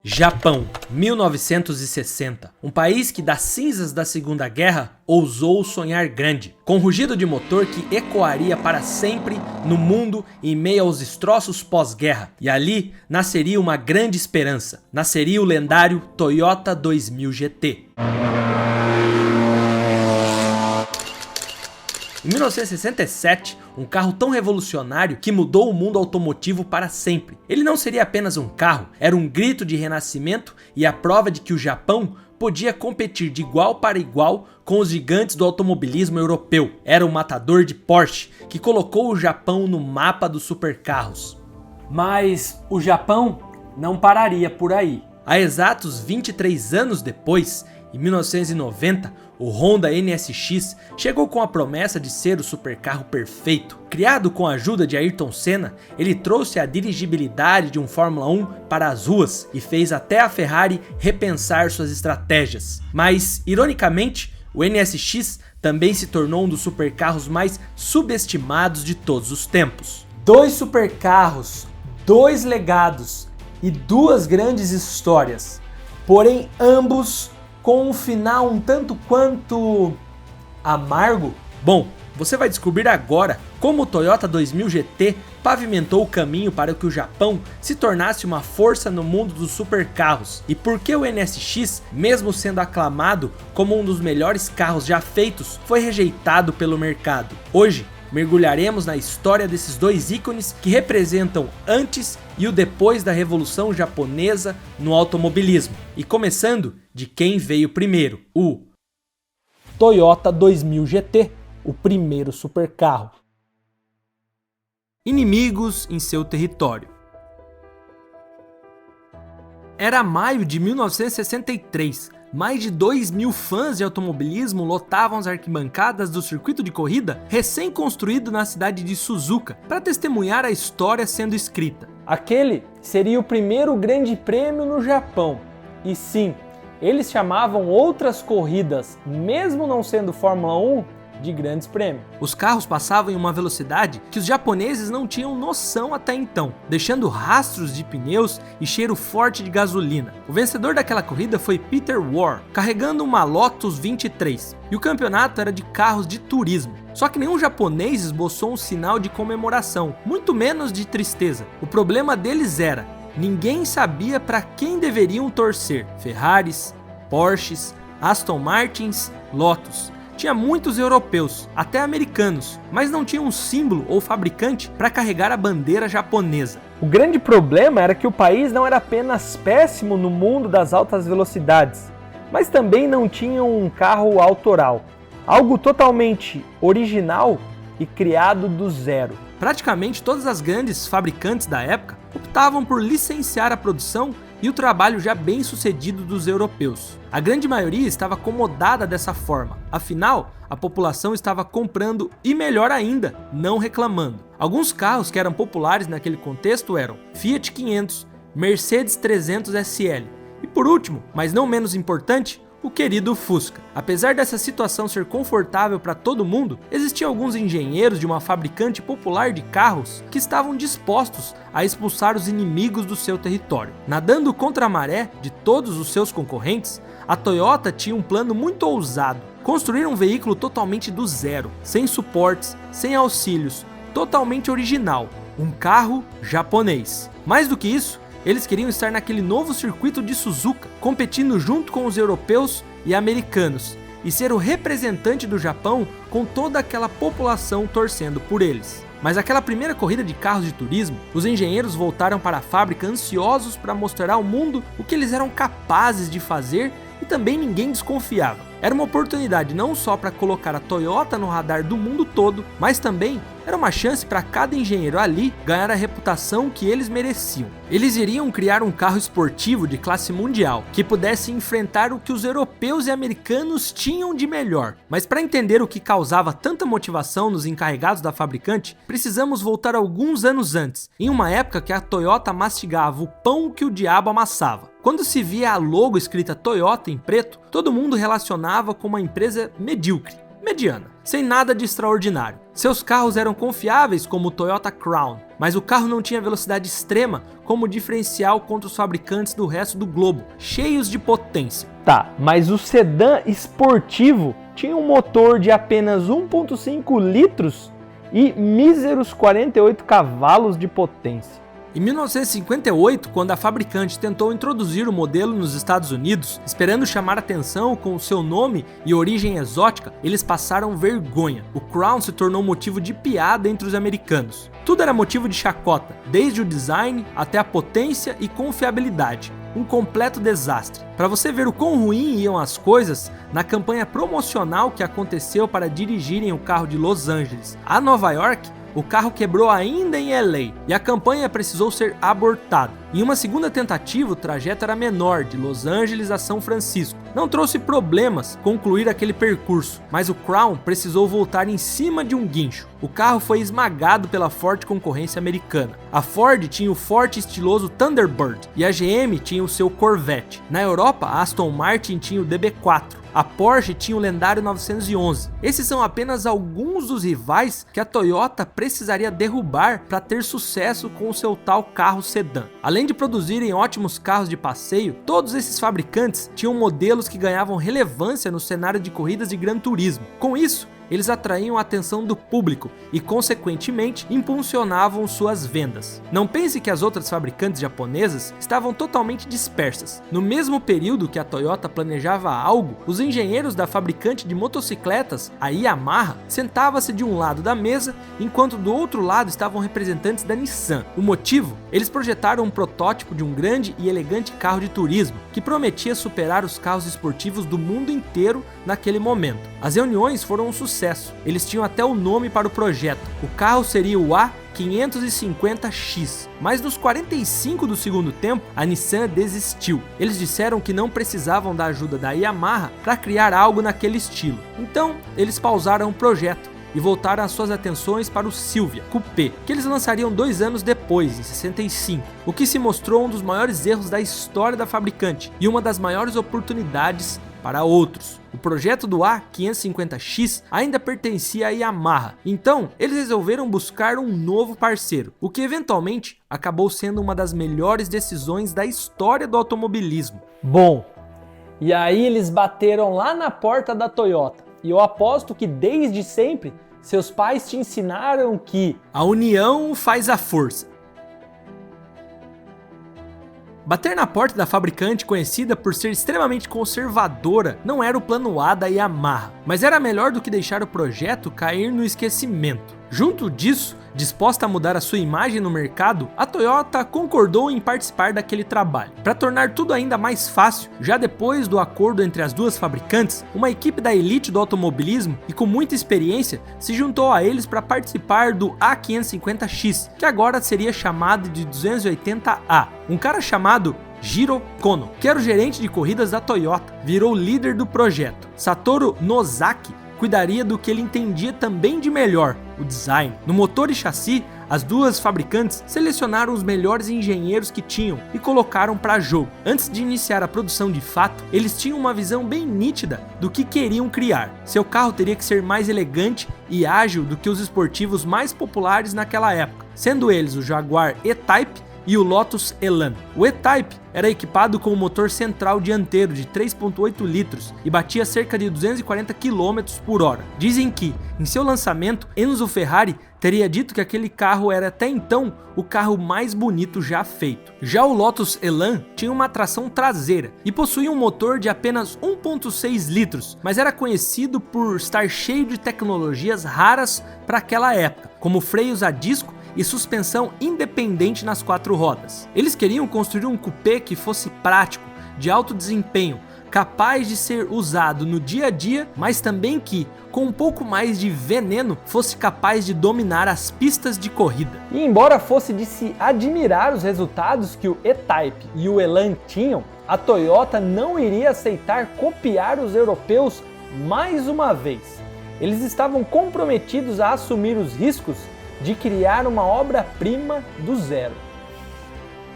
Japão, 1960. Um país que das cinzas da Segunda Guerra ousou sonhar grande, com um rugido de motor que ecoaria para sempre no mundo em meio aos destroços pós-guerra. E ali nasceria uma grande esperança. Nasceria o lendário Toyota 2000 GT. Em 1967, um carro tão revolucionário que mudou o mundo automotivo para sempre. Ele não seria apenas um carro, era um grito de renascimento e a prova de que o Japão podia competir de igual para igual com os gigantes do automobilismo europeu. Era o matador de Porsche, que colocou o Japão no mapa dos supercarros. Mas o Japão não pararia por aí. Há exatos 23 anos depois, em 1990, o Honda NSX chegou com a promessa de ser o supercarro perfeito. Criado com a ajuda de Ayrton Senna, ele trouxe a dirigibilidade de um Fórmula 1 para as ruas e fez até a Ferrari repensar suas estratégias. Mas, ironicamente, o NSX também se tornou um dos supercarros mais subestimados de todos os tempos. Dois supercarros, dois legados e duas grandes histórias, porém ambos com um final um tanto quanto amargo? Bom, você vai descobrir agora como o Toyota 2000 GT pavimentou o caminho para que o Japão se tornasse uma força no mundo dos supercarros e por que o NSX, mesmo sendo aclamado como um dos melhores carros já feitos, foi rejeitado pelo mercado. Hoje, mergulharemos na história desses dois ícones que representam antes e o depois da Revolução Japonesa no automobilismo. E começando de quem veio primeiro, o Toyota 2000 GT, o primeiro supercarro. Inimigos em seu território. Era maio de 1963. Mais de 2.000 fãs de automobilismo lotavam as arquibancadas do circuito de corrida recém-construído na cidade de Suzuka para testemunhar a história sendo escrita. Aquele seria o primeiro grande prêmio no Japão. E sim, eles chamavam outras corridas, mesmo não sendo Fórmula 1, de grandes prêmios. Os carros passavam em uma velocidade que os japoneses não tinham noção até então, deixando rastros de pneus e cheiro forte de gasolina. O vencedor daquela corrida foi Peter Warr, carregando uma Lotus 23, e o campeonato era de carros de turismo. Só que nenhum japonês esboçou um sinal de comemoração, muito menos de tristeza. O problema deles era, ninguém sabia para quem deveriam torcer. Ferraris, Porsches, Aston Martins, Lotus. Tinha muitos europeus, até americanos, mas não tinha um símbolo ou fabricante para carregar a bandeira japonesa. O grande problema era que o país não era apenas péssimo no mundo das altas velocidades, mas também não tinha um carro autoral, algo totalmente original e criado do zero. Praticamente todas as grandes fabricantes da época optavam por licenciar a produção e o trabalho já bem sucedido dos europeus. A grande maioria estava acomodada dessa forma, afinal, a população estava comprando e, melhor ainda, não reclamando. Alguns carros que eram populares naquele contexto eram Fiat 500, Mercedes 300 SL e, por último, mas não menos importante, o querido Fusca. Apesar dessa situação ser confortável para todo mundo, existiam alguns engenheiros de uma fabricante popular de carros que estavam dispostos a expulsar os inimigos do seu território. Nadando contra a maré de todos os seus concorrentes, a Toyota tinha um plano muito ousado: construir um veículo totalmente do zero, sem suportes, sem auxílios, totalmente original, um carro japonês. Mais do que isso, eles queriam estar naquele novo circuito de Suzuka, competindo junto com os europeus e americanos, e ser o representante do Japão com toda aquela população torcendo por eles. Mas aquela primeira corrida de carros de turismo, os engenheiros voltaram para a fábrica ansiosos para mostrar ao mundo o que eles eram capazes de fazer e também ninguém desconfiava. Era uma oportunidade não só para colocar a Toyota no radar do mundo todo, mas também era uma chance para cada engenheiro ali ganhar a reputação que eles mereciam. Eles iriam criar um carro esportivo de classe mundial, que pudesse enfrentar o que os europeus e americanos tinham de melhor. Mas para entender o que causava tanta motivação nos encarregados da fabricante, precisamos voltar alguns anos antes, em uma época que a Toyota mastigava o pão que o diabo amassava. Quando se via a logo escrita Toyota em preto, todo mundo relacionava com uma empresa medíocre, mediana, sem nada de extraordinário. Seus carros eram confiáveis como o Toyota Crown, mas o carro não tinha velocidade extrema como diferencial contra os fabricantes do resto do globo, cheios de potência. Tá, mas o sedã esportivo tinha um motor de apenas 1,5 litros e míseros 48 cavalos de potência. Em 1958, quando a fabricante tentou introduzir o modelo nos Estados Unidos, esperando chamar atenção com o seu nome e origem exótica, eles passaram vergonha. O Crown se tornou motivo de piada entre os americanos. Tudo era motivo de chacota, desde o design até a potência e confiabilidade. Um completo desastre. Para você ver o quão ruim iam as coisas, na campanha promocional que aconteceu para dirigirem o carro de Los Angeles a Nova York, o carro quebrou ainda em LA e a campanha precisou ser abortada. Em uma segunda tentativa, o trajeto era menor, de Los Angeles a São Francisco. Não trouxe problemas concluir aquele percurso, mas o Crown precisou voltar em cima de um guincho. O carro foi esmagado pela forte concorrência americana. A Ford tinha o forte e estiloso Thunderbird e a GM tinha o seu Corvette. Na Europa, a Aston Martin tinha o DB4. A Porsche tinha o lendário 911. Esses são apenas alguns dos rivais que a Toyota precisaria derrubar para ter sucesso com o seu tal carro sedã. Além de produzirem ótimos carros de passeio, todos esses fabricantes tinham modelos que ganhavam relevância no cenário de corridas de Gran Turismo. Com isso, eles atraíam a atenção do público e, consequentemente, impulsionavam suas vendas. Não pense que as outras fabricantes japonesas estavam totalmente dispersas. No mesmo período que a Toyota planejava algo, os engenheiros da fabricante de motocicletas, a Yamaha, sentavam-se de um lado da mesa, enquanto do outro lado estavam representantes da Nissan. O motivo? Eles projetaram um protótipo de um grande e elegante carro de turismo, que prometia superar os carros esportivos do mundo inteiro naquele momento. As reuniões foram um sucesso. Eles tinham até o nome para o projeto. O carro seria o A550X. Mas nos 45 do segundo tempo, a Nissan desistiu. Eles disseram que não precisavam da ajuda da Yamaha para criar algo naquele estilo. Então, eles pausaram o projeto e voltaram as suas atenções para o Silvia Coupé, que eles lançariam 2 anos depois, em 65, o que se mostrou um dos maiores erros da história da fabricante e uma das maiores oportunidades para outros. O projeto do A550X ainda pertencia à Yamaha, então eles resolveram buscar um novo parceiro, o que eventualmente acabou sendo uma das melhores decisões da história do automobilismo. Bom, e aí eles bateram lá na porta da Toyota, e eu aposto que desde sempre seus pais te ensinaram que a união faz a força. Bater na porta da fabricante, conhecida por ser extremamente conservadora, não era o plano A da Yamaha, mas era melhor do que deixar o projeto cair no esquecimento. Junto disso, disposta a mudar a sua imagem no mercado, a Toyota concordou em participar daquele trabalho. Para tornar tudo ainda mais fácil, já depois do acordo entre as duas fabricantes, uma equipe da elite do automobilismo e com muita experiência se juntou a eles para participar do A550X, que agora seria chamado de 280A. Um cara chamado Jiro Kono, que era o gerente de corridas da Toyota, virou líder do projeto. Satoru Nozaki cuidaria do que ele entendia também de melhor, o design. No motor e chassi, as duas fabricantes selecionaram os melhores engenheiros que tinham e colocaram para jogo. Antes de iniciar a produção de fato, eles tinham uma visão bem nítida do que queriam criar. Seu carro teria que ser mais elegante e ágil do que os esportivos mais populares naquela época, sendo eles o Jaguar E-Type e o Lotus Elan. O E-Type era equipado com um motor central dianteiro de 3,8 litros e batia cerca de 240 km por hora. Dizem que, em seu lançamento, Enzo Ferrari teria dito que aquele carro era até então o carro mais bonito já feito. Já o Lotus Elan tinha uma tração traseira e possuía um motor de apenas 1,6 litros, mas era conhecido por estar cheio de tecnologias raras para aquela época, como freios a disco e suspensão independente nas 4 rodas. Eles queriam construir um coupé que fosse prático, de alto desempenho, capaz de ser usado no dia a dia, mas também que, com um pouco mais de veneno, fosse capaz de dominar as pistas de corrida. E embora fosse de se admirar os resultados que o E-Type e o Elan tinham, a Toyota não iria aceitar copiar os europeus mais uma vez. Eles estavam comprometidos a assumir os riscos de criar uma obra-prima do zero.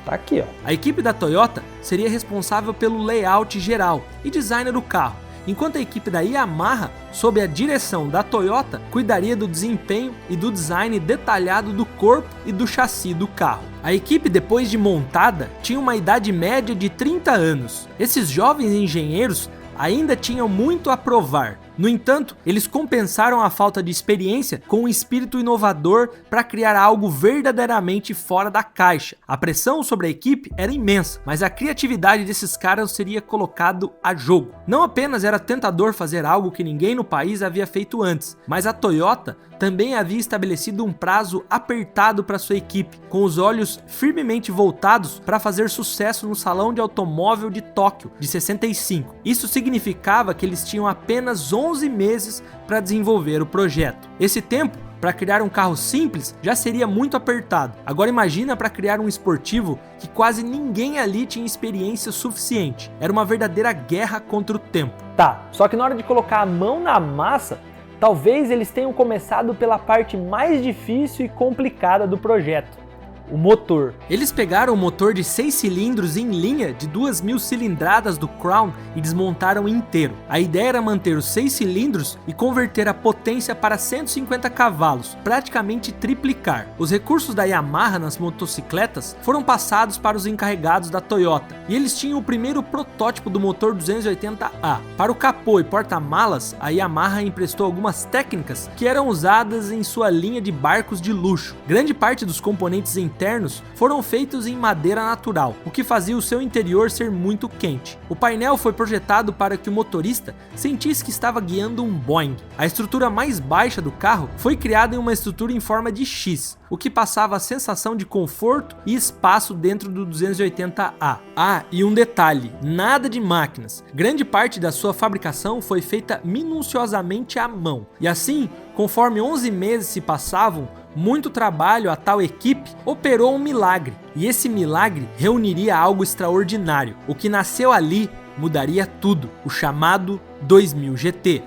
Tá aqui, ó. A equipe da Toyota seria responsável pelo layout geral e design do carro, enquanto a equipe da Yamaha, sob a direção da Toyota, cuidaria do desempenho e do design detalhado do corpo e do chassi do carro. A equipe, depois de montada, tinha uma idade média de 30 anos. Esses jovens engenheiros ainda tinham muito a provar. No entanto, eles compensaram a falta de experiência com um espírito inovador para criar algo verdadeiramente fora da caixa. A pressão sobre a equipe era imensa, mas a criatividade desses caras seria colocado a jogo. Não apenas era tentador fazer algo que ninguém no país havia feito antes, mas a Toyota também havia estabelecido um prazo apertado para sua equipe, com os olhos firmemente voltados para fazer sucesso no Salão de Automóvel de Tóquio de 65. Isso significava que eles tinham apenas 11 meses para desenvolver o projeto. Esse tempo para criar um carro simples já seria muito apertado. Agora imagina para criar um esportivo que quase ninguém ali tinha experiência suficiente. Era uma verdadeira guerra contra o tempo. Tá, só que na hora de colocar a mão na massa, talvez eles tenham começado pela parte mais difícil e complicada do projeto: o motor. Eles pegaram o motor de 6 cilindros em linha de 2.000 cilindradas do Crown e desmontaram inteiro. A ideia era manter os 6 cilindros e converter a potência para 150 cavalos, praticamente triplicar. Os recursos da Yamaha nas motocicletas foram passados para os encarregados da Toyota, e eles tinham o primeiro protótipo do motor 280A. Para o capô e porta-malas, a Yamaha emprestou algumas técnicas que eram usadas em sua linha de barcos de luxo. Grande parte dos componentes internos foram feitos em madeira natural, o que fazia o seu interior ser muito quente. O painel foi projetado para que o motorista sentisse que estava guiando um Boeing. A estrutura mais baixa do carro foi criada em uma estrutura em forma de X, o que passava a sensação de conforto e espaço dentro do 280A. Ah, e um detalhe, nada de máquinas. Grande parte da sua fabricação foi feita minuciosamente à mão. E assim, conforme 11 meses se passavam, muito trabalho, a tal equipe operou um milagre. E esse milagre reuniria algo extraordinário. O que nasceu ali mudaria tudo, o chamado 2000 GT.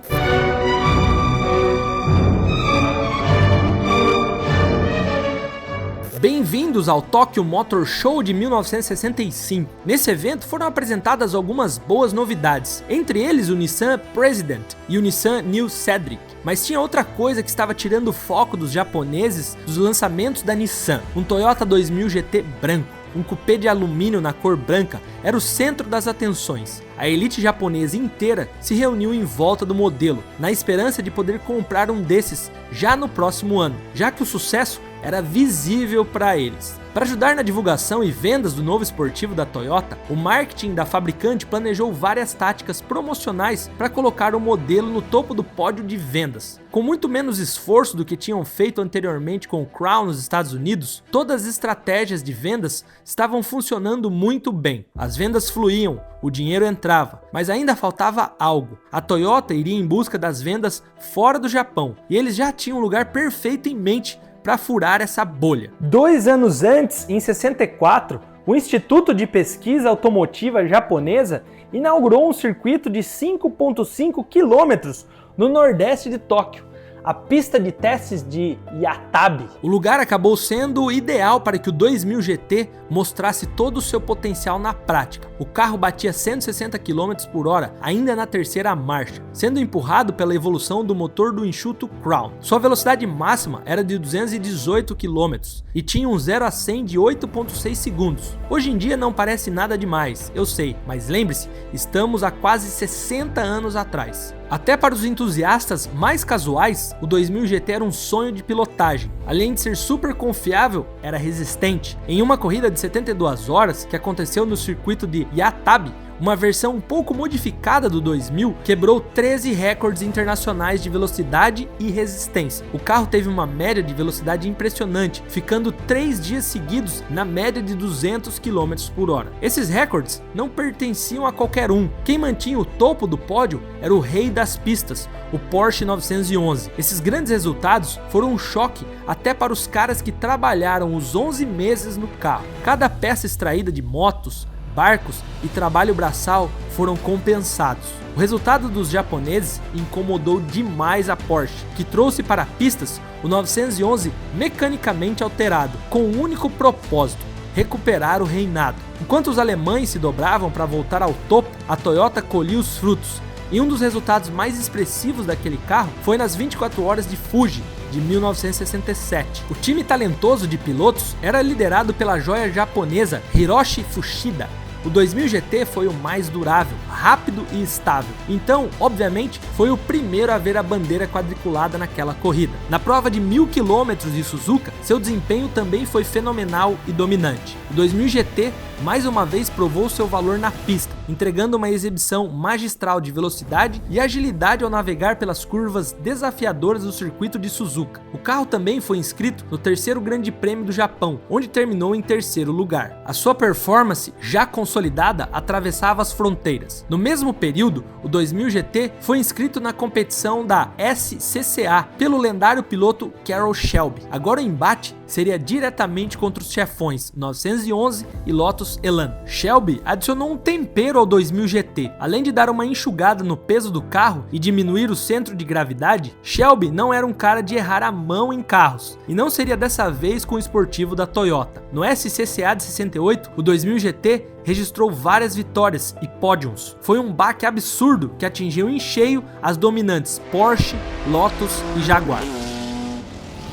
Bem-vindos ao Tokyo Motor Show de 1965. Nesse evento foram apresentadas algumas boas novidades, entre eles o Nissan President e o Nissan New Cedric. Mas tinha outra coisa que estava tirando o foco dos japoneses dos lançamentos da Nissan: um Toyota 2000 GT branco. Um cupê de alumínio na cor branca era o centro das atenções. A elite japonesa inteira se reuniu em volta do modelo, na esperança de poder comprar um desses já no próximo ano, já que o sucesso era visível para eles. Para ajudar na divulgação e vendas do novo esportivo da Toyota, o marketing da fabricante planejou várias táticas promocionais para colocar o modelo no topo do pódio de vendas. Com muito menos esforço do que tinham feito anteriormente com o Crown nos Estados Unidos, todas as estratégias de vendas estavam funcionando muito bem. As vendas fluíam, o dinheiro entrava, mas ainda faltava algo. A Toyota iria em busca das vendas fora do Japão, e eles já tinham um lugar perfeito em mente para furar essa bolha. 2 anos antes, em 64, o Instituto de Pesquisa Automotiva Japonesa inaugurou um circuito de 5,5 quilômetros no nordeste de Tóquio, a pista de testes de Yatabe. O lugar acabou sendo ideal para que o 2000 GT mostrasse todo o seu potencial na prática. O carro batia 160 km por hora ainda na terceira marcha, sendo empurrado pela evolução do motor do enxuto Crown. Sua velocidade máxima era de 218 km e tinha um 0 a 100 de 8,6 segundos. Hoje em dia não parece nada demais, eu sei, mas lembre-se, estamos há quase 60 anos atrás. Até para os entusiastas mais casuais, o 2000 GT era um sonho de pilotagem. Além de ser super confiável, era resistente. Em uma corrida de 72 horas, que aconteceu no circuito de Yatabe, uma versão um pouco modificada do 2000 quebrou 13 recordes internacionais de velocidade e resistência. O carro teve uma média de velocidade impressionante, ficando 3 dias seguidos na média de 200 km por hora. Esses recordes não pertenciam a qualquer um. Quem mantinha o topo do pódio era o rei das pistas, o Porsche 911. Esses grandes resultados foram um choque até para os caras que trabalharam os 11 meses no carro. Cada peça extraída de motos, barcos e trabalho braçal foram compensados. O resultado dos japoneses incomodou demais a Porsche, que trouxe para pistas o 911 mecanicamente alterado, com um único propósito: recuperar o reinado. Enquanto os alemães se dobravam para voltar ao topo, a Toyota colhia os frutos, E um dos resultados mais expressivos daquele carro foi nas 24 horas de Fuji, de 1967. O time talentoso de pilotos era liderado pela joia japonesa Hiroshi Fuchida. O 2000 GT foi o mais durável, rápido e estável. Então, obviamente, foi o primeiro a ver a bandeira quadriculada naquela corrida. Na prova de 1000 km de Suzuka, seu desempenho também foi fenomenal e dominante. O 2000 GT mais uma vez provou seu valor na pista, entregando uma exibição magistral de velocidade e agilidade ao navegar pelas curvas desafiadoras do circuito de Suzuka. O carro também foi inscrito no terceiro Grande Prêmio do Japão, onde terminou em terceiro lugar. A sua performance, já consolidada, atravessava as fronteiras. No mesmo período, o 2000 GT foi inscrito na competição da SCCA pelo lendário piloto Carroll Shelby. Agora o embate seria diretamente contra os chefões 911 e Lotus Elan. Shelby adicionou um tempero ao 2000 GT. Além de dar uma enxugada no peso do carro e diminuir o centro de gravidade, Shelby não era um cara de errar a mão em carros, e não seria dessa vez com o esportivo da Toyota. No SCCA de 68, o 2000 GT registrou várias vitórias e pódiums. Foi um baque absurdo que atingiu em cheio as dominantes Porsche, Lotus e Jaguar.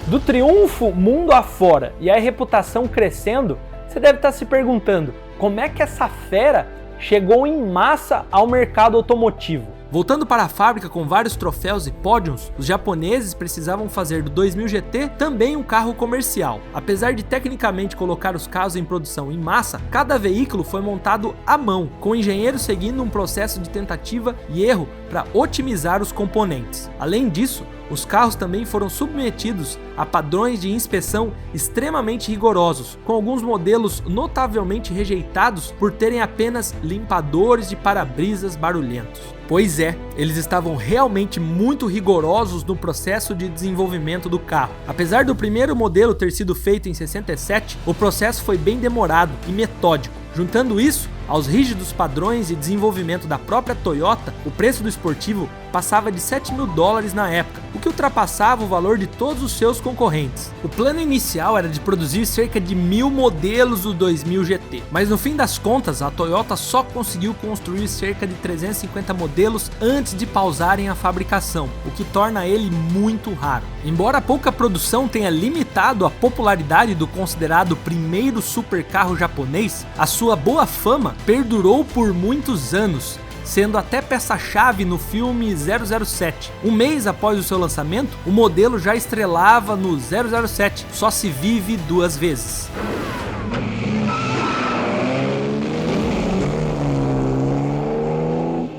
Do triunfo mundo afora e a reputação crescendo, você deve estar se perguntando como é que essa fera chegou em massa ao mercado automotivo. Voltando para a fábrica com vários troféus e pódiums, os japoneses precisavam fazer do 2000 GT também um carro comercial. Apesar de tecnicamente colocar os carros em produção em massa, cada veículo foi montado à mão, com engenheiros seguindo um processo de tentativa e erro para otimizar os componentes. Além disso, os carros também foram submetidos a padrões de inspeção extremamente rigorosos, com alguns modelos notavelmente rejeitados por terem apenas limpadores de para-brisas barulhentos. Pois é, eles estavam realmente muito rigorosos no processo de desenvolvimento do carro. Apesar do primeiro modelo ter sido feito em 67, o processo foi bem demorado e metódico. Juntando isso aos rígidos padrões de desenvolvimento da própria Toyota, o preço do esportivo passava de $7.000 na época, o que ultrapassava o valor de todos os seus concorrentes. O plano inicial era de produzir cerca de 1000 modelos do 2000 GT, mas no fim das contas a Toyota só conseguiu construir cerca de 350 modelos antes de pausarem a fabricação, o que torna ele muito raro. Embora a pouca produção tenha limitado a popularidade do considerado primeiro supercarro japonês, a sua boa fama perdurou por muitos anos, sendo até peça-chave no filme 007. Um mês após o seu lançamento, o modelo já estrelava no 007, Só se vive duas vezes.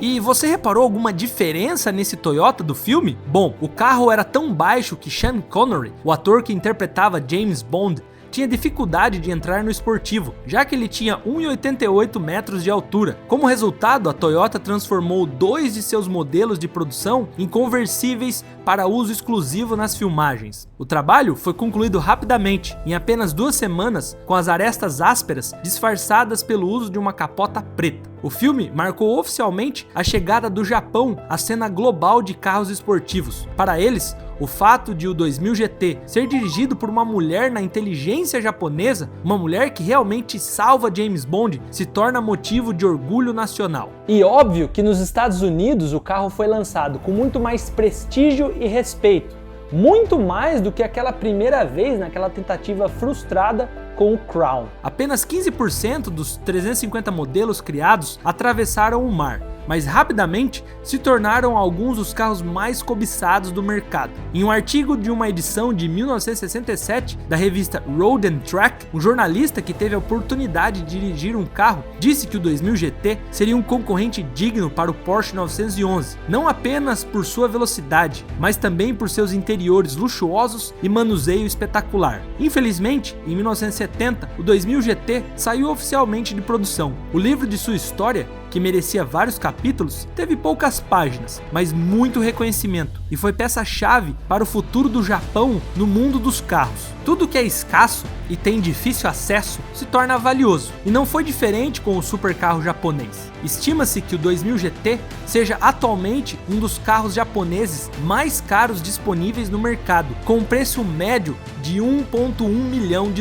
E você reparou alguma diferença nesse Toyota do filme? Bom, o carro era tão baixo que Sean Connery, o ator que interpretava James Bond, tinha dificuldade de entrar no esportivo, já que ele tinha 1,88 metros de altura. Como resultado, a Toyota transformou 2 de seus modelos de produção em conversíveis para uso exclusivo nas filmagens. O trabalho foi concluído rapidamente, em apenas 2 semanas, com as arestas ásperas disfarçadas pelo uso de uma capota preta. O filme marcou oficialmente a chegada do Japão à cena global de carros esportivos. Para eles, o fato de o 2000 GT ser dirigido por uma mulher na inteligência japonesa, uma mulher que realmente salva James Bond, se torna motivo de orgulho nacional. E óbvio que nos Estados Unidos o carro foi lançado com muito mais prestígio e respeito, muito mais do que aquela primeira vez naquela tentativa frustrada com o Crown. Apenas 15% dos 350 modelos criados atravessaram o mar, mas rapidamente se tornaram alguns dos carros mais cobiçados do mercado. Em um artigo de uma edição de 1967 da revista Road and Track, um jornalista que teve a oportunidade de dirigir um carro disse que o 2000 GT seria um concorrente digno para o Porsche 911, não apenas por sua velocidade, mas também por seus interiores luxuosos e manuseio espetacular. Infelizmente, em 1970, o 2000 GT saiu oficialmente de produção. O livro de sua história, que merecia vários capítulos, teve poucas páginas, mas muito reconhecimento, e foi peça-chave para o futuro do Japão no mundo dos carros. Tudo que é escasso e tem difícil acesso se torna valioso, e não foi diferente com o supercarro japonês. Estima-se que o 2000 GT seja atualmente um dos carros japoneses mais caros disponíveis no mercado, com um preço médio de $1,1 milhão.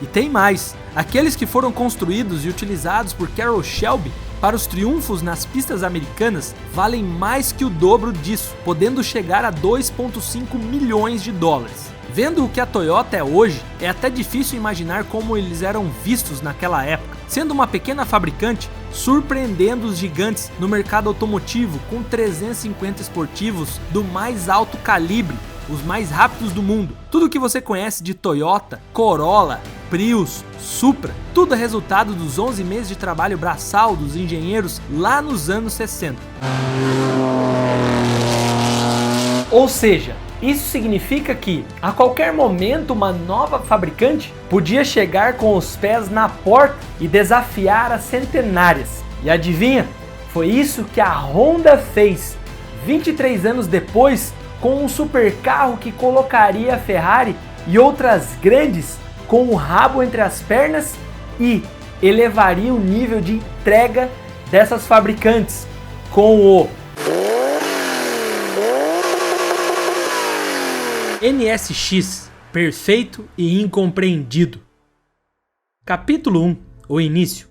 E tem mais, aqueles que foram construídos e utilizados por Carroll Shelby para os triunfos nas pistas americanas valem mais que o dobro disso, podendo chegar a 2,5 milhões de dólares. Vendo o que a Toyota é hoje, é até difícil imaginar como eles eram vistos naquela época, sendo uma pequena fabricante surpreendendo os gigantes no mercado automotivo com 350 esportivos do mais alto calibre, os mais rápidos do mundo. Tudo que você conhece de Toyota, Corolla, Prius, Supra, tudo é resultado dos 11 meses de trabalho braçal dos engenheiros lá nos anos 60. Ou seja, isso significa que, a qualquer momento, uma nova fabricante podia chegar com os pés na porta e desafiar as centenárias. E adivinha? Foi isso que a Honda fez 23 anos depois, com um supercarro que colocaria a Ferrari e outras grandes com o rabo entre as pernas e elevaria o nível de entrega dessas fabricantes com o NSX, perfeito e incompreendido. Capítulo 1, o início.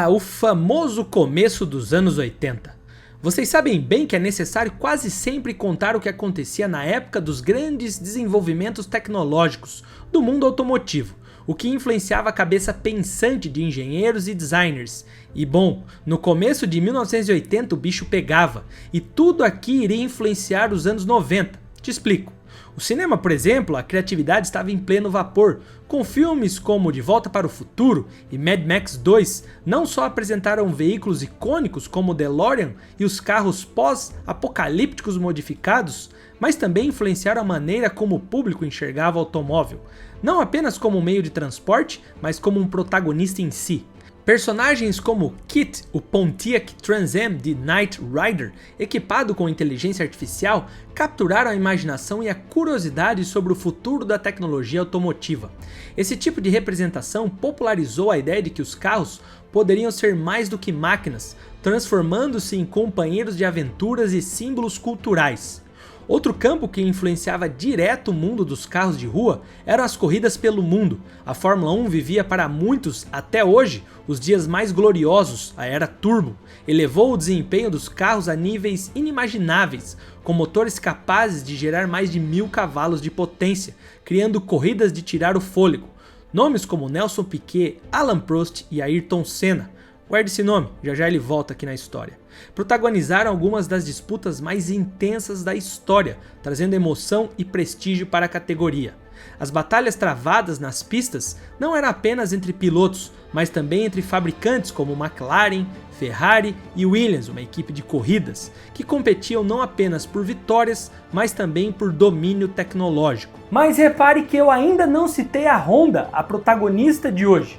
O famoso começo dos anos 80. Vocês sabem bem que é necessário quase sempre contar o que acontecia na época dos grandes desenvolvimentos tecnológicos do mundo automotivo, o que influenciava a cabeça pensante de engenheiros e designers. E bom, no começo de 1980 o bicho pegava, e tudo aqui iria influenciar os anos 90. Te explico. O cinema, por exemplo, a criatividade estava em pleno vapor, com filmes como De Volta para o Futuro e Mad Max 2 não só apresentaram veículos icônicos como o DeLorean e os carros pós-apocalípticos modificados, mas também influenciaram a maneira como o público enxergava o automóvel, não apenas como um meio de transporte, mas como um protagonista em si. Personagens como KITT, o Pontiac Trans Am de Knight Rider, equipado com inteligência artificial, capturaram a imaginação e a curiosidade sobre o futuro da tecnologia automotiva. Esse tipo de representação popularizou a ideia de que os carros poderiam ser mais do que máquinas, transformando-se em companheiros de aventuras e símbolos culturais. Outro campo que influenciava direto o mundo dos carros de rua eram as corridas pelo mundo. A Fórmula 1 vivia para muitos, até hoje, os dias mais gloriosos, a era turbo. Elevou o desempenho dos carros a níveis inimagináveis, com motores capazes de gerar mais de 1000 cavalos de potência, criando corridas de tirar o fôlego. Nomes como Nelson Piquet, Alain Prost e Ayrton Senna. Guarde esse nome, já ele volta aqui na história. Protagonizaram algumas das disputas mais intensas da história, trazendo emoção e prestígio para a categoria. As batalhas travadas nas pistas não eram apenas entre pilotos, mas também entre fabricantes como McLaren, Ferrari e Williams, uma equipe de corridas, que competiam não apenas por vitórias, mas também por domínio tecnológico. Mas repare que eu ainda não citei a Honda, a protagonista de hoje.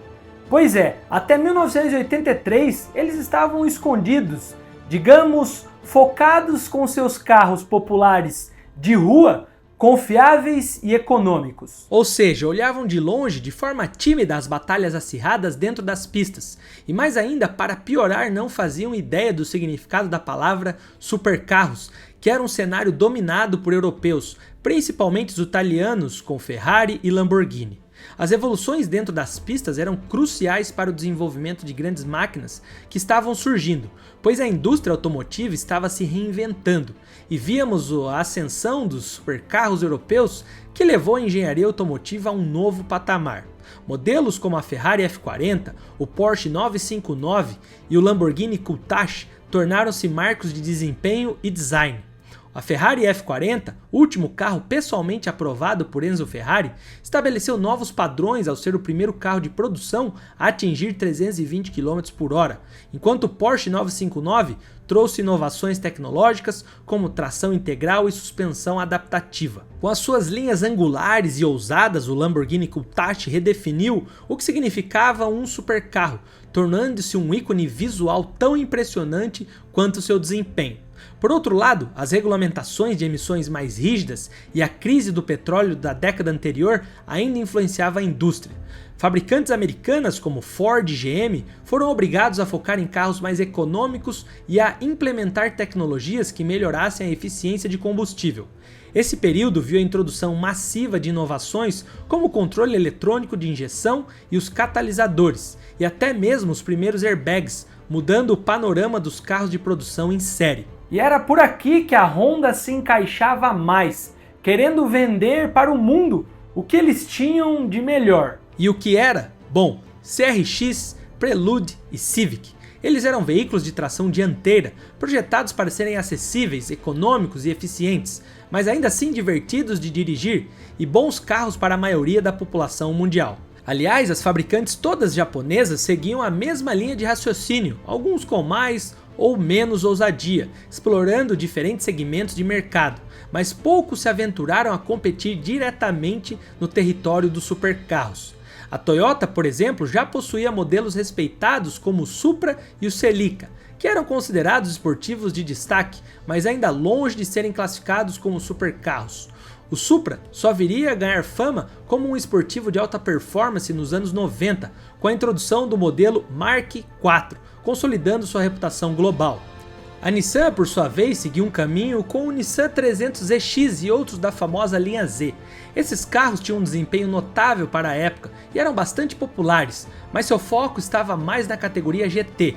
Pois é, até 1983 eles estavam escondidos, digamos, focados com seus carros populares de rua, confiáveis e econômicos. Ou seja, olhavam de longe, de forma tímida, as batalhas acirradas dentro das pistas. E mais ainda, para piorar, não faziam ideia do significado da palavra supercarros, que era um cenário dominado por europeus, principalmente os italianos com Ferrari e Lamborghini. As evoluções dentro das pistas eram cruciais para o desenvolvimento de grandes máquinas que estavam surgindo, pois a indústria automotiva estava se reinventando, e víamos a ascensão dos supercarros europeus que levou a engenharia automotiva a um novo patamar. Modelos como a Ferrari F40, o Porsche 959 e o Lamborghini Countach tornaram-se marcos de desempenho e design. A Ferrari F40, último carro pessoalmente aprovado por Enzo Ferrari, estabeleceu novos padrões ao ser o primeiro carro de produção a atingir 320 km por hora, enquanto o Porsche 959 trouxe inovações tecnológicas como tração integral e suspensão adaptativa. Com as suas linhas angulares e ousadas, o Lamborghini Countach redefiniu o que significava um supercarro, tornando-se um ícone visual tão impressionante quanto seu desempenho. Por outro lado, as regulamentações de emissões mais rígidas e a crise do petróleo da década anterior ainda influenciava a indústria. Fabricantes americanas como Ford e GM foram obrigados a focar em carros mais econômicos e a implementar tecnologias que melhorassem a eficiência de combustível. Esse período viu a introdução massiva de inovações como o controle eletrônico de injeção e os catalisadores, e até mesmo os primeiros airbags, mudando o panorama dos carros de produção em série. E era por aqui que a Honda se encaixava mais, querendo vender para o mundo o que eles tinham de melhor. E o que era? Bom, CRX, Prelude e Civic. Eles eram veículos de tração dianteira, projetados para serem acessíveis, econômicos e eficientes, mas ainda assim divertidos de dirigir e bons carros para a maioria da população mundial. Aliás, as fabricantes todas japonesas seguiam a mesma linha de raciocínio, alguns com mais ou menos ousadia, explorando diferentes segmentos de mercado, mas poucos se aventuraram a competir diretamente no território dos supercarros. A Toyota, por exemplo, já possuía modelos respeitados como o Supra e o Celica, que eram considerados esportivos de destaque, mas ainda longe de serem classificados como supercarros. O Supra só viria a ganhar fama como um esportivo de alta performance nos anos 90, com a introdução do modelo Mark IV, consolidando sua reputação global. A Nissan, por sua vez, seguiu um caminho com o Nissan 300ZX e outros da famosa linha Z. Esses carros tinham um desempenho notável para a época e eram bastante populares, mas seu foco estava mais na categoria GT.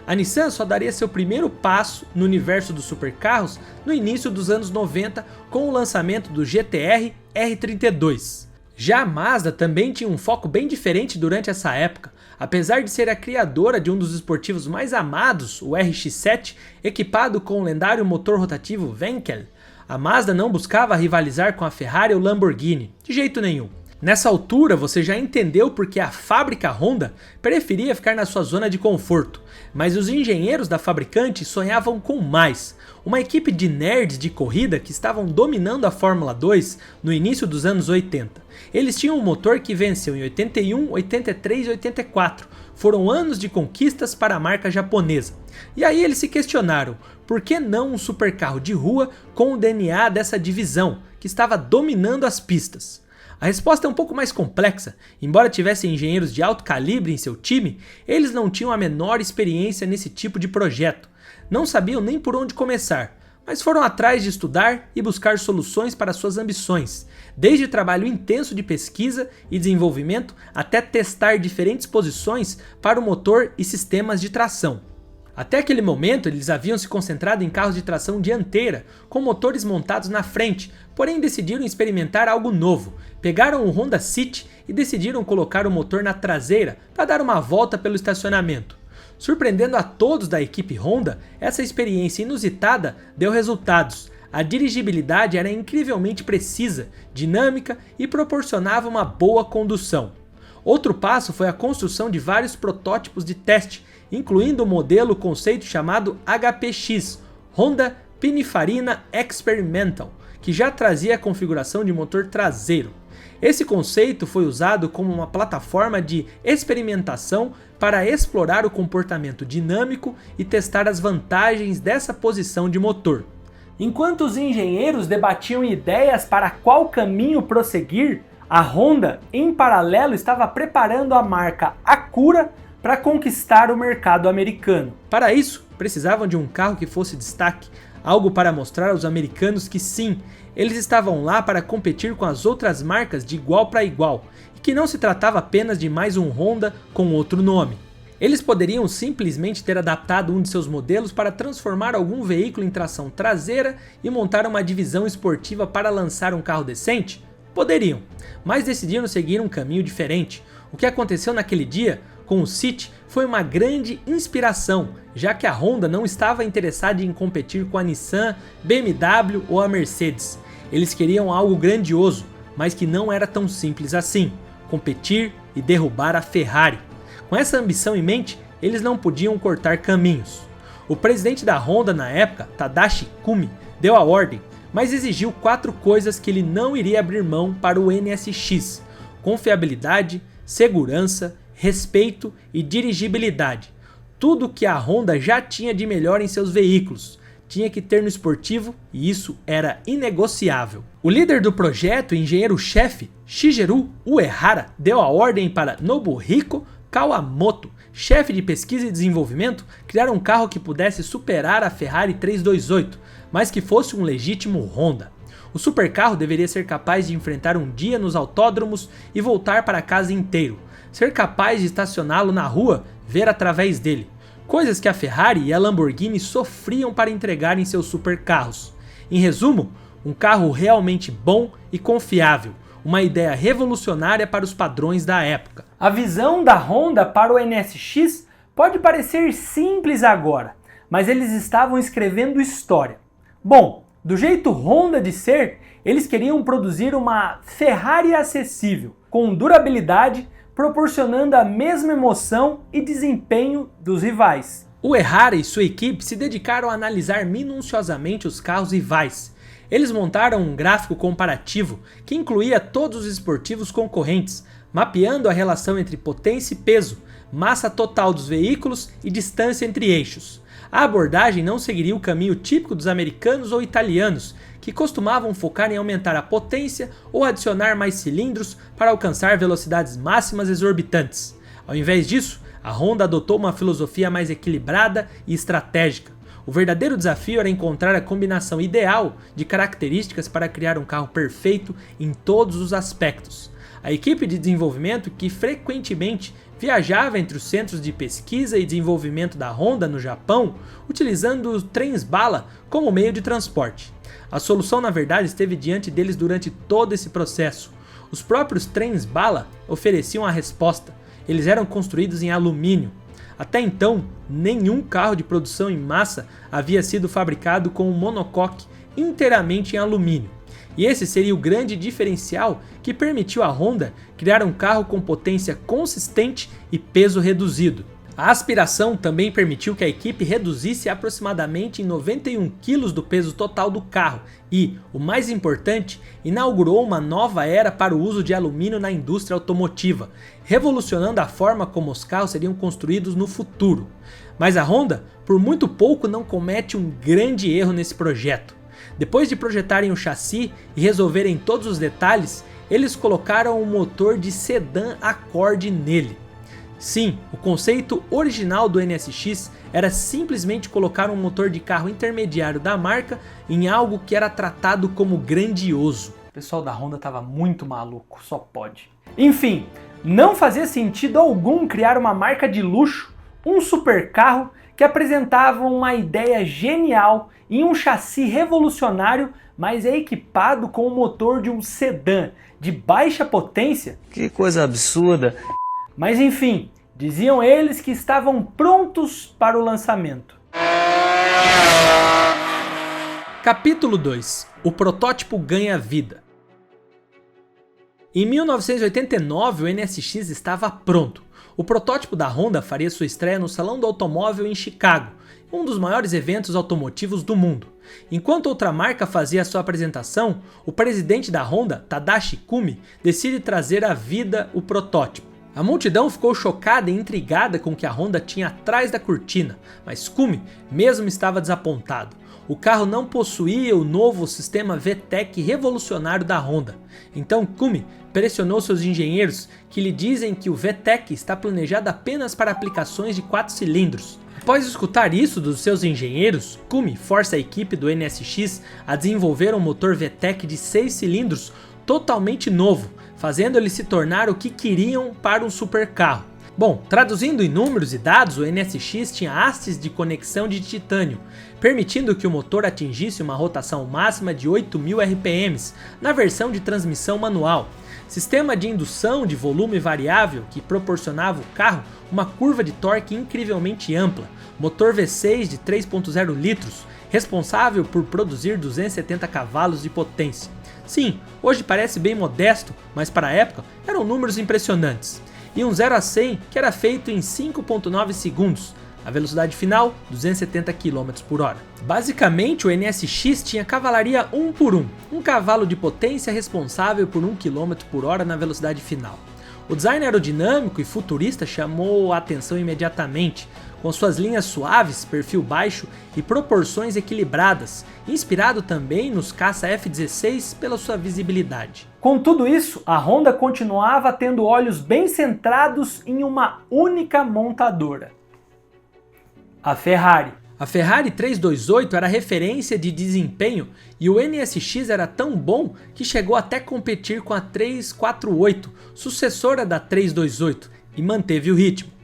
A Nissan só daria seu primeiro passo no universo dos supercarros no início dos anos 90 com o lançamento do GT-R R32. Já a Mazda também tinha um foco bem diferente durante essa época. Apesar de ser a criadora de um dos esportivos mais amados, o RX-7, equipado com o lendário motor rotativo Wankel, a Mazda não buscava rivalizar com a Ferrari ou Lamborghini, de jeito nenhum. Nessa altura você já entendeu porque a fábrica Honda preferia ficar na sua zona de conforto, mas os engenheiros da fabricante sonhavam com mais. Uma equipe de nerds de corrida que estavam dominando a Fórmula 2 no início dos anos 80. Eles tinham um motor que venceu em 81, 83 e 84. Foram anos de conquistas para a marca japonesa. E aí eles se questionaram, por que não um supercarro de rua com o DNA dessa divisão, que estava dominando as pistas? A resposta é um pouco mais complexa. Embora tivessem engenheiros de alto calibre em seu time, eles não tinham a menor experiência nesse tipo de projeto. Não sabiam nem por onde começar, mas foram atrás de estudar e buscar soluções para suas ambições, desde trabalho intenso de pesquisa e desenvolvimento até testar diferentes posições para o motor e sistemas de tração. Até aquele momento, eles haviam se concentrado em carros de tração dianteira, com motores montados na frente, porém decidiram experimentar algo novo. Pegaram o Honda City e decidiram colocar o motor na traseira para dar uma volta pelo estacionamento. Surpreendendo a todos da equipe Honda, essa experiência inusitada deu resultados. A dirigibilidade era incrivelmente precisa, dinâmica e proporcionava uma boa condução. Outro passo foi a construção de vários protótipos de teste, incluindo o modelo conceito chamado HPX, Honda Pininfarina Experimental, que já trazia a configuração de motor traseiro. Esse conceito foi usado como uma plataforma de experimentação para explorar o comportamento dinâmico e testar as vantagens dessa posição de motor. Enquanto os engenheiros debatiam ideias para qual caminho prosseguir, a Honda, em paralelo, estava preparando a marca Acura para conquistar o mercado americano. Para isso, precisavam de um carro que fosse destaque, algo para mostrar aos americanos que sim, eles estavam lá para competir com as outras marcas de igual para igual, e que não se tratava apenas de mais um Honda com outro nome. Eles poderiam simplesmente ter adaptado um de seus modelos para transformar algum veículo em tração traseira e montar uma divisão esportiva para lançar um carro decente? Poderiam, mas decidiram seguir um caminho diferente. O que aconteceu naquele dia com o City foi uma grande inspiração, já que a Honda não estava interessada em competir com a Nissan, BMW ou a Mercedes. Eles queriam algo grandioso, mas que não era tão simples assim, competir e derrubar a Ferrari. Com essa ambição em mente, eles não podiam cortar caminhos. O presidente da Honda na época, Tadashi Kumi, deu a ordem, mas exigiu 4 coisas que ele não iria abrir mão para o NSX: confiabilidade, segurança, respeito e dirigibilidade. Tudo que a Honda já tinha de melhor em seus veículos. tinha que ter no esportivo e isso era inegociável. O líder do projeto, o engenheiro-chefe Shigeru Uehara, deu a ordem para Nobuhiko Kawamoto, chefe de pesquisa e desenvolvimento, criar um carro que pudesse superar a Ferrari 328, mas que fosse um legítimo Honda. O supercarro deveria ser capaz de enfrentar um dia nos autódromos e voltar para casa inteiro, ser capaz de estacioná-lo na rua, ver através dele. Coisas que a Ferrari e a Lamborghini sofriam para entregar em seus supercarros. Em resumo, um carro realmente bom e confiável, uma ideia revolucionária para os padrões da época. A visão da Honda para o NSX pode parecer simples agora, mas eles estavam escrevendo história. Bom, do jeito Honda de ser, eles queriam produzir uma Ferrari acessível, com durabilidade, proporcionando a mesma emoção e desempenho dos rivais. O Uehara e sua equipe se dedicaram a analisar minuciosamente os carros rivais. Eles montaram um gráfico comparativo que incluía todos os esportivos concorrentes, mapeando a relação entre potência e peso, massa total dos veículos e distância entre eixos. A abordagem não seguiria o caminho típico dos americanos ou italianos, que costumavam focar em aumentar a potência ou adicionar mais cilindros para alcançar velocidades máximas exorbitantes. Ao invés disso, a Honda adotou uma filosofia mais equilibrada e estratégica. O verdadeiro desafio era encontrar a combinação ideal de características para criar um carro perfeito em todos os aspectos. A equipe de desenvolvimento, que frequentemente viajava entre os centros de pesquisa e desenvolvimento da Honda no Japão, utilizando trens-bala como meio de transporte. A solução, na verdade, esteve diante deles durante todo esse processo. Os próprios trens-bala ofereciam a resposta. Eles eram construídos em alumínio. Até então, nenhum carro de produção em massa havia sido fabricado com um monocoque inteiramente em alumínio. E esse seria o grande diferencial que permitiu à Honda criar um carro com potência consistente e peso reduzido. A aspiração também permitiu que a equipe reduzisse aproximadamente em 91 kg do peso total do carro e, o mais importante, inaugurou uma nova era para o uso de alumínio na indústria automotiva, revolucionando a forma como os carros seriam construídos no futuro. Mas a Honda, por muito pouco, não comete um grande erro nesse projeto. Depois de projetarem o chassi e resolverem todos os detalhes, eles colocaram um motor de sedã Accord nele. Sim, o conceito original do NSX era simplesmente colocar um motor de carro intermediário da marca em algo que era tratado como grandioso. O pessoal da Honda estava muito maluco, só pode. Enfim, não fazia sentido algum criar uma marca de luxo, um supercarro que apresentava uma ideia genial em um chassi revolucionário, mas é equipado com o motor de um sedã de baixa potência. Que coisa absurda! Mas enfim, diziam eles que estavam prontos para o lançamento. Capítulo 2. O protótipo ganha vida. Em 1989, o NSX estava pronto. O protótipo da Honda faria sua estreia no Salão do Automóvel em Chicago, um dos maiores eventos automotivos do mundo. Enquanto outra marca fazia sua apresentação, o presidente da Honda, Tadashi Kumi, decide trazer à vida o protótipo. A multidão ficou chocada e intrigada com o que a Honda tinha atrás da cortina, mas Kumi mesmo estava desapontado. O carro não possuía o novo sistema VTEC revolucionário da Honda. Então Kumi pressionou seus engenheiros, que lhe dizem que o VTEC está planejado apenas para aplicações de 4 cilindros. Após escutar isso dos seus engenheiros, Kumi força a equipe do NSX a desenvolver um motor VTEC de 6 cilindros totalmente novo, fazendo ele se tornar o que queriam para um supercarro. Bom, traduzindo em números e dados, o NSX tinha hastes de conexão de titânio, permitindo que o motor atingisse uma rotação máxima de 8.000 RPMs na versão de transmissão manual. Sistema de indução de volume variável que proporcionava ao carro uma curva de torque incrivelmente ampla, motor V6 de 3.0 litros, responsável por produzir 270 cavalos de potência. Sim, hoje parece bem modesto, mas para a época eram números impressionantes. E um 0 a 100 que era feito em 5.9 segundos, a velocidade final 270 km por hora. Basicamente o NSX tinha cavalaria 1 por 1, um cavalo de potência responsável por 1 km por hora na velocidade final. O design aerodinâmico e futurista chamou a atenção imediatamente, com suas linhas suaves, perfil baixo e proporções equilibradas, inspirado também nos caça F-16 pela sua visibilidade. Com tudo isso, a Honda continuava tendo olhos bem centrados em uma única montadora: a Ferrari. A Ferrari 328 era referência de desempenho e o NSX era tão bom que chegou até competir com a 348, sucessora da 328, e manteve o ritmo.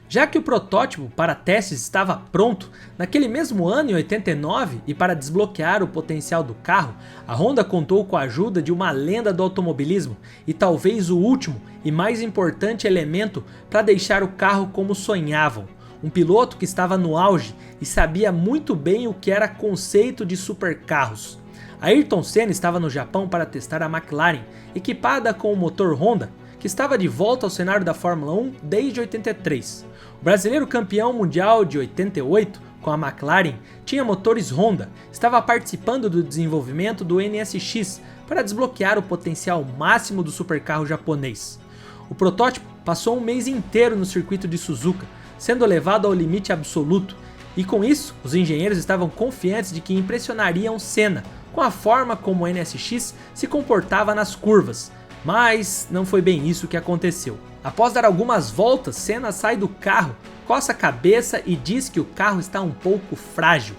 Já que o protótipo para testes estava pronto, naquele mesmo ano, em 89, e para desbloquear o potencial do carro, a Honda contou com a ajuda de uma lenda do automobilismo e talvez o último e mais importante elemento para deixar o carro como sonhavam. Um piloto que estava no auge e sabia muito bem o que era conceito de supercarros. Ayrton Senna estava no Japão para testar a McLaren, equipada com o motor Honda, que estava de volta ao cenário da Fórmula 1 desde 83. O brasileiro campeão mundial de 88, com a McLaren, tinha motores Honda, estava participando do desenvolvimento do NSX para desbloquear o potencial máximo do supercarro japonês. O protótipo passou um mês inteiro no circuito de Suzuka, sendo levado ao limite absoluto, e com isso, os engenheiros estavam confiantes de que impressionariam Senna com a forma como o NSX se comportava nas curvas, mas não foi bem isso que aconteceu. Após dar algumas voltas, Senna sai do carro, coça a cabeça e diz que o carro está um pouco frágil.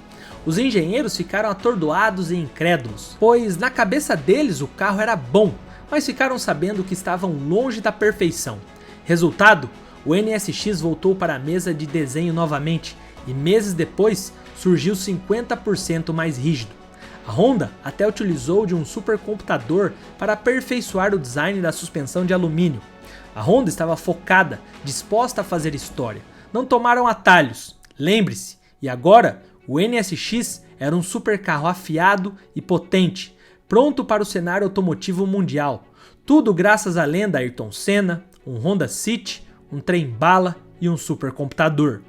Os engenheiros ficaram atordoados e incrédulos, pois na cabeça deles o carro era bom, mas ficaram sabendo que estavam longe da perfeição. Resultado: o NSX voltou para a mesa de desenho novamente e meses depois surgiu 50% mais rígido. A Honda até utilizou de um supercomputador para aperfeiçoar o design da suspensão de alumínio. A Honda estava focada, disposta a fazer história. Não tomaram atalhos, lembre-se, e agora o NSX era um supercarro afiado e potente, pronto para o cenário automotivo mundial. Tudo graças à lenda Ayrton Senna, um Honda City, um trem-bala e um supercomputador.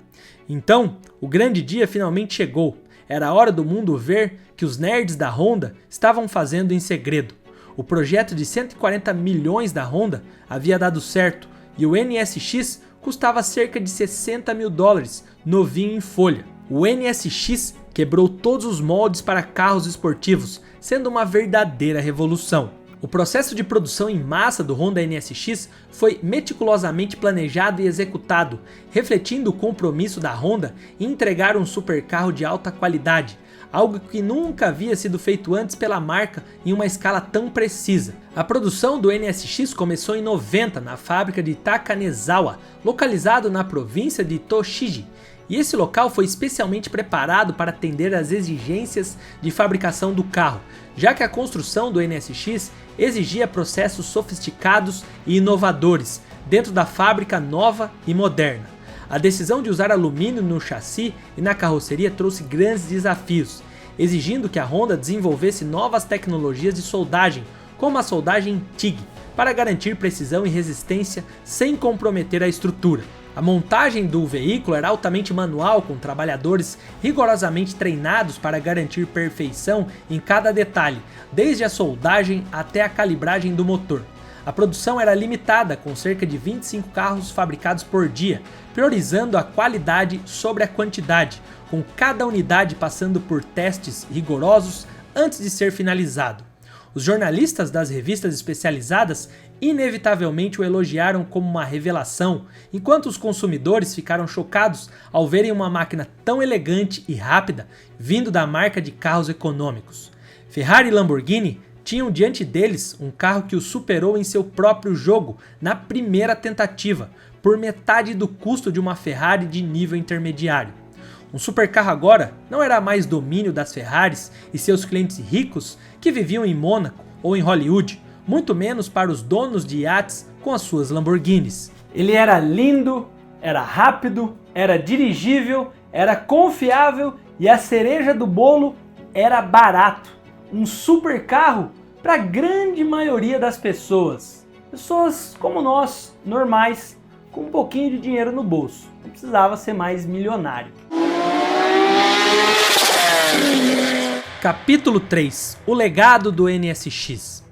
Então, o grande dia finalmente chegou. Era hora do mundo ver que os nerds da Honda estavam fazendo em segredo. O projeto de 140 milhões da Honda havia dado certo e o NSX custava cerca de 60 mil dólares, novinho em folha. O NSX quebrou todos os moldes para carros esportivos, sendo uma verdadeira revolução. O processo de produção em massa do Honda NSX foi meticulosamente planejado e executado, refletindo o compromisso da Honda em entregar um supercarro de alta qualidade, algo que nunca havia sido feito antes pela marca em uma escala tão precisa. A produção do NSX começou em 90 na fábrica de Takanezawa, localizado na província de Tochigi, e esse local foi especialmente preparado para atender às exigências de fabricação do carro, já que a construção do NSX exigia processos sofisticados e inovadores dentro da fábrica nova e moderna. A decisão de usar alumínio no chassi e na carroceria trouxe grandes desafios, exigindo que a Honda desenvolvesse novas tecnologias de soldagem, como a soldagem TIG, para garantir precisão e resistência sem comprometer a estrutura. A montagem do veículo era altamente manual, com trabalhadores rigorosamente treinados para garantir perfeição em cada detalhe, desde a soldagem até a calibragem do motor. A produção era limitada, com cerca de 25 carros fabricados por dia, priorizando a qualidade sobre a quantidade, com cada unidade passando por testes rigorosos antes de ser finalizado. Os jornalistas das revistas especializadas inevitavelmente o elogiaram como uma revelação, enquanto os consumidores ficaram chocados ao verem uma máquina tão elegante e rápida vindo da marca de carros econômicos. Ferrari e Lamborghini tinham diante deles um carro que o superou em seu próprio jogo na primeira tentativa, por metade do custo de uma Ferrari de nível intermediário. Um supercarro agora não era mais domínio das Ferraris e seus clientes ricos que viviam em Mônaco ou em Hollywood, muito menos para os donos de iates com as suas Lamborghinis. Ele era lindo, era rápido, era dirigível, era confiável e a cereja do bolo era barato. Um supercarro para a grande maioria das pessoas. Pessoas como nós, normais, com um pouquinho de dinheiro no bolso. Não precisava ser mais milionário. Capítulo 3. O legado do NSX.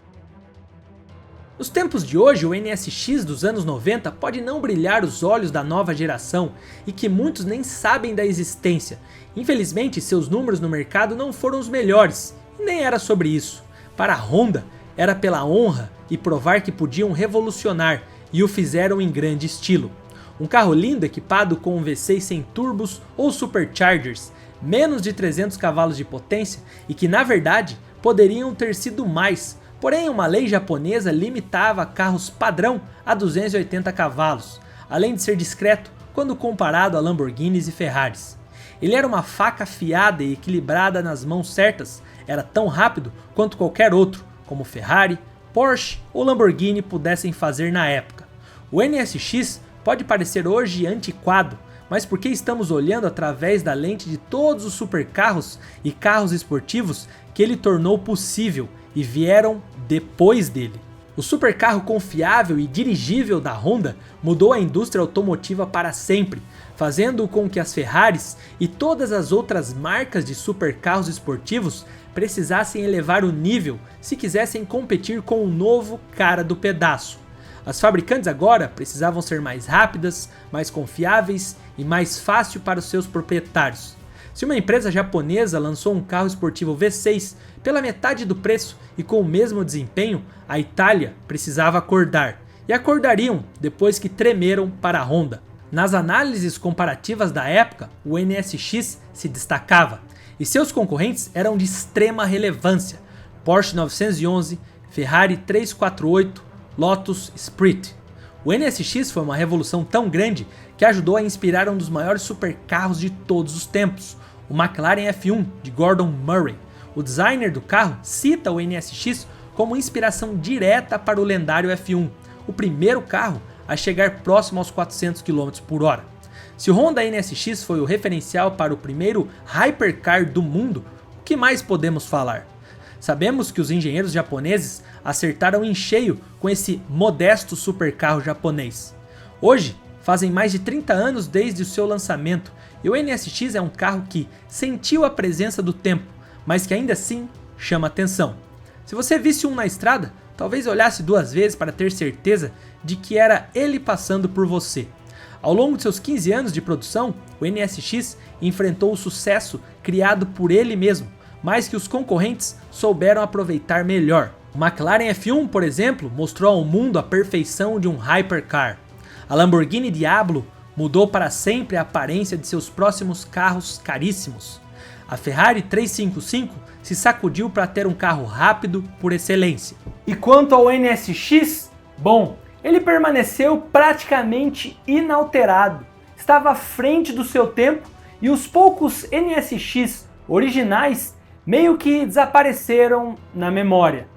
Nos tempos de hoje, o NSX dos anos 90 pode não brilhar os olhos da nova geração e que muitos nem sabem da existência. Infelizmente, seus números no mercado não foram os melhores, e nem era sobre isso. Para a Honda, era pela honra e provar que podiam revolucionar, e o fizeram em grande estilo. Um carro lindo equipado com um V6 sem turbos ou superchargers, menos de 300 cavalos de potência e que na verdade poderiam ter sido mais, porém uma lei japonesa limitava carros padrão a 280 cavalos, além de ser discreto quando comparado a Lamborghinis e Ferraris. Ele era uma faca afiada e equilibrada nas mãos certas, era tão rápido quanto qualquer outro, como Ferrari, Porsche ou Lamborghini pudessem fazer na época. O NSX pode parecer hoje antiquado, mas porque estamos olhando através da lente de todos os supercarros e carros esportivos que ele tornou possível e vieram depois dele. O supercarro confiável e dirigível da Honda mudou a indústria automotiva para sempre, fazendo com que as Ferraris e todas as outras marcas de supercarros esportivos precisassem elevar o nível se quisessem competir com o novo cara do pedaço. As fabricantes agora precisavam ser mais rápidas, mais confiáveis e mais fácil para os seus proprietários. Se uma empresa japonesa lançou um carro esportivo V6 pela metade do preço e com o mesmo desempenho, a Itália precisava acordar. E acordariam depois que tremeram para a Honda. Nas análises comparativas da época, o NSX se destacava, e seus concorrentes eram de extrema relevância: Porsche 911, Ferrari 348, Lotus Esprit. O NSX foi uma revolução tão grande que ajudou a inspirar um dos maiores supercarros de todos os tempos, o McLaren F1 de Gordon Murray. O designer do carro cita o NSX como inspiração direta para o lendário F1, o primeiro carro a chegar próximo aos 400 km por hora. Se o Honda NSX foi o referencial para o primeiro hypercar do mundo, o que mais podemos falar? Sabemos que os engenheiros japoneses acertaram em cheio com esse modesto supercarro japonês. Hoje, fazem mais de 30 anos desde o seu lançamento, e o NSX é um carro que sentiu a presença do tempo, mas que ainda assim chama atenção. Se você visse um na estrada, talvez olhasse duas vezes para ter certeza de que era ele passando por você. Ao longo de seus 15 anos de produção, o NSX enfrentou o sucesso criado por ele mesmo, mas que os concorrentes souberam aproveitar melhor. O McLaren F1, por exemplo, mostrou ao mundo a perfeição de um hypercar. A Lamborghini Diablo mudou para sempre a aparência de seus próximos carros caríssimos. A Ferrari 355 se sacudiu para ter um carro rápido por excelência. E quanto ao NSX, bom, ele permaneceu praticamente inalterado, estava à frente do seu tempo e os poucos NSX originais meio que desapareceram na memória.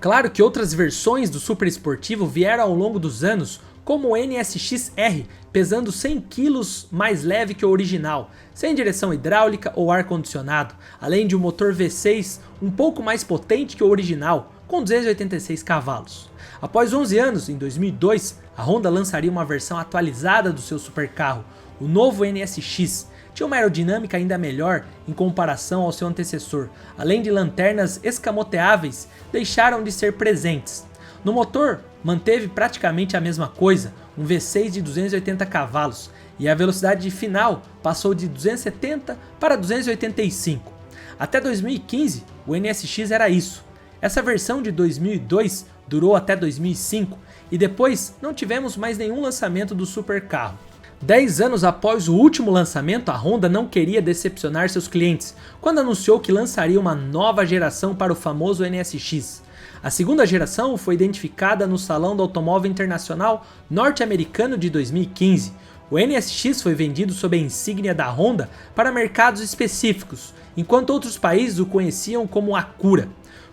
Claro que outras versões do super esportivo vieram ao longo dos anos, como o NSX-R, pesando 100 kg mais leve que o original, sem direção hidráulica ou ar-condicionado, além de um motor V6 um pouco mais potente que o original, com 286 cavalos. Após 11 anos, em 2002, a Honda lançaria uma versão atualizada do seu supercarro, o novo NSX. Tinha uma aerodinâmica ainda melhor em comparação ao seu antecessor, além de lanternas escamoteáveis deixaram de ser presentes. No motor, manteve praticamente a mesma coisa, um V6 de 280 cavalos, e a velocidade final passou de 270 para 285. Até 2015, o NSX era isso. Essa versão de 2002 durou até 2005, e depois não tivemos mais nenhum lançamento do supercarro. 10 anos após o último lançamento, a Honda não queria decepcionar seus clientes, quando anunciou que lançaria uma nova geração para o famoso NSX. A segunda geração foi identificada no Salão do Automóvel Internacional norte-americano de 2015. O NSX foi vendido sob a insígnia da Honda para mercados específicos, enquanto outros países o conheciam como Acura.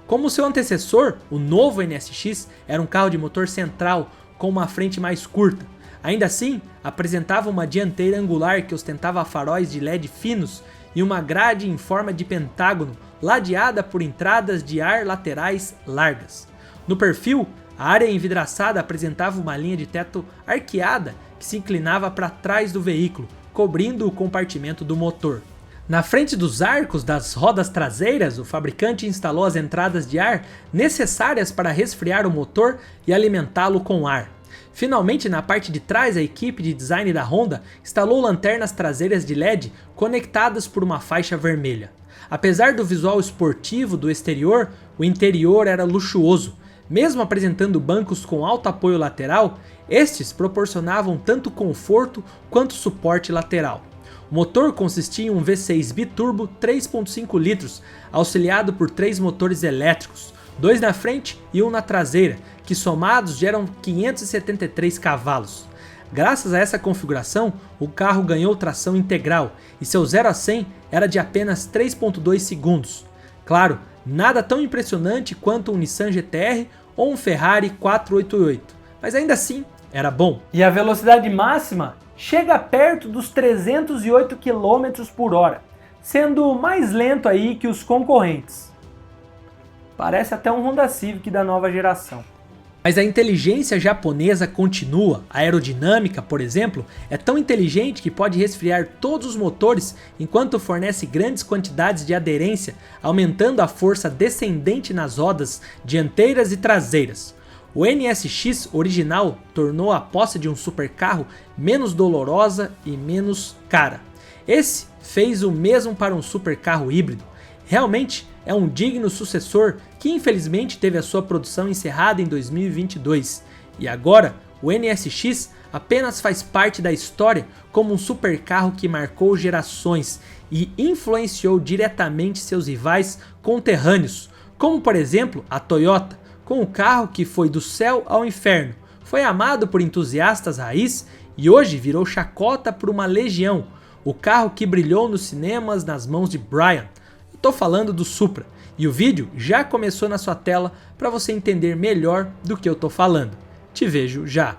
Como seu antecessor, o novo NSX era um carro de motor central com uma frente mais curta. Ainda assim, apresentava uma dianteira angular que ostentava faróis de LED finos e uma grade em forma de pentágono ladeada por entradas de ar laterais largas. No perfil, a área envidraçada apresentava uma linha de teto arqueada que se inclinava para trás do veículo, cobrindo o compartimento do motor. Na frente dos arcos das rodas traseiras, o fabricante instalou as entradas de ar necessárias para resfriar o motor e alimentá-lo com ar. Finalmente, na parte de trás, a equipe de design da Honda instalou lanternas traseiras de LED conectadas por uma faixa vermelha. Apesar do visual esportivo do exterior, o interior era luxuoso. Mesmo apresentando bancos com alto apoio lateral, estes proporcionavam tanto conforto quanto suporte lateral. O motor consistia em um V6 biturbo 3.5 litros, auxiliado por 3 motores elétricos, 2 na frente e 1 na traseira, que somados geram 573 cavalos. Graças a essa configuração, o carro ganhou tração integral e seu 0 a 100 era de apenas 3.2 segundos. Claro, nada tão impressionante quanto um Nissan GT-R ou um Ferrari 488, mas ainda assim era bom. E a velocidade máxima chega perto dos 308 km por hora, sendo mais lento aí que os concorrentes. Parece até um Honda Civic da nova geração. Mas a inteligência japonesa continua. A aerodinâmica, por exemplo, é tão inteligente que pode resfriar todos os motores enquanto fornece grandes quantidades de aderência, aumentando a força descendente nas rodas dianteiras e traseiras. O NSX original tornou a posse de um supercarro menos dolorosa e menos cara. Esse fez o mesmo para um supercarro híbrido. Realmente é um digno sucessor que infelizmente teve a sua produção encerrada em 2022. E agora o NSX apenas faz parte da história como um supercarro que marcou gerações e influenciou diretamente seus rivais conterrâneos, como por exemplo a Toyota, com o carro que foi do céu ao inferno, foi amado por entusiastas raiz e hoje virou chacota por uma legião, o carro que brilhou nos cinemas nas mãos de Brian. Eu tô falando do Supra, e o vídeo já começou na sua tela para você entender melhor do que eu tô falando. Te vejo já!